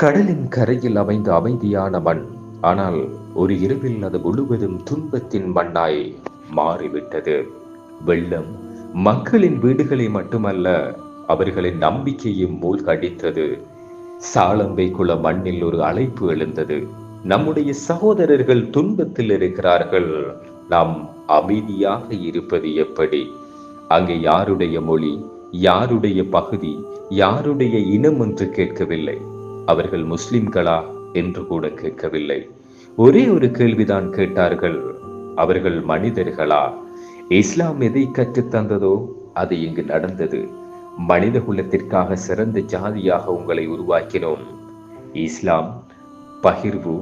கடலின் கரையில் அமைந்த அமைதியான மண், ஆனால் ஒரு இரவில் அது முழுவதும் துன்பத்தின் மண்ணாய் மாறிவிட்டது. வெள்ளம் மக்களின் வீடுகளை மட்டுமல்ல, அவர்களின் நம்பிக்கையும் மூழ்கடித்தது. சாலம்பை குள மண்ணில் ஒரு அழைப்பு எழுந்தது. நம்முடைய சகோதரர்கள் துன்பத்தில் இருக்கிறார்கள், நாம் அமைதியாக இருப்பது எப்படி? அங்கே யாருடைய மொழி, யாருடைய பகுதி, யாருடைய இனம் என்று கேட்கவில்லை. அவர்கள் முஸ்லிம்களா என்று கூட கேட்கவில்லை. ஒரே ஒரு கேள்விதான் கேட்டார்கள், அவர்கள் மனிதர்களா? இஸ்லாம் எதை கற்றுத் தந்ததோ அது இங்கு நடந்தது. மனித குலத்திற்காக சிறந்த ஜாதியாக உங்களை உருவாக்கினோம். இஸ்லாம் பகிர்வு,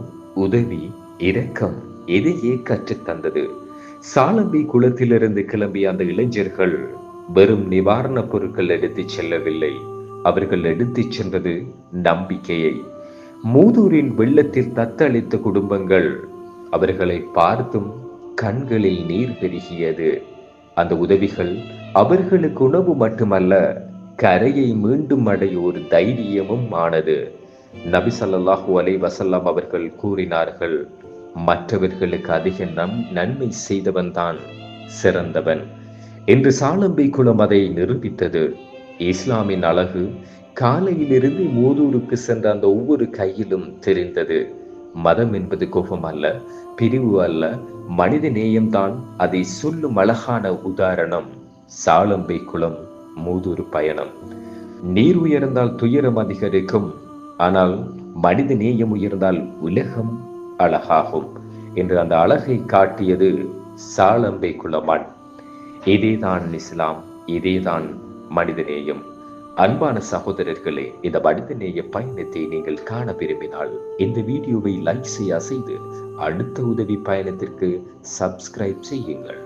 உதவி, இரக்கம் எதையே கற்றுத் தந்தது. சாலம்பி குளத்திலிருந்து கிளம்பிய அந்த இளைஞர்கள் வெறும் நிவாரணப் பொருட்கள் எடுத்துச் செல்லவில்லை. அவர்கள் எடுத்துச் சென்றது நம்பிக்கையை. மூதூரின் வெள்ளத்தில் தத்தளித்த குடும்பங்கள், அவர்களை பார்த்தும் கண்களில் நீர் பெருகியது. அந்த உதவிகள் அவர்களுக்கு உணவு மட்டுமல்ல, கரையை மீண்டும் அடைய ஒரு தைரியமும் ஆனது. நபி ஸல்லல்லாஹு அலைஹி வஸல்லம் அவர்கள் கூறினார்கள், மற்றவர்களுக்கு அதிக நன்மை செய்தவன் தான் சிறந்தவன் என்று. சாலம்பை குளம் அதை நிரூபித்தது. இஸ்லாமின் அழகு காலையிலிருந்து மூதூருக்கு சென்ற அந்த ஒவ்வொரு கையிலும் தெரிந்தது. மதம் என்பது கோபம் அல்ல, பிரிவு அல்ல, மனித நேயம்தான் அதை சொல்லும் அழகான உதாரணம். சாலம்பை குளம் மூதூர் பயணம். நீர் உயர்ந்தால் துயரம் அதிகரிக்கும், ஆனால் மனித நேயம் உயர்ந்தால் உலகம் அழகாகும் என்று அந்த அழகை காட்டியது சாலம்பை குளமண். இதேதான் இஸ்லாம், இதேதான் மனிதநேயம். அன்பான சகோதரர்களே, இந்த மனிதநேய பயணத்தை நீங்கள் காண விரும்பினால் இந்த வீடியோவை லைக் செய்து அடுத்த உதவி பயணத்திற்கு சப்ஸ்கிரைப் செய்யுங்கள்.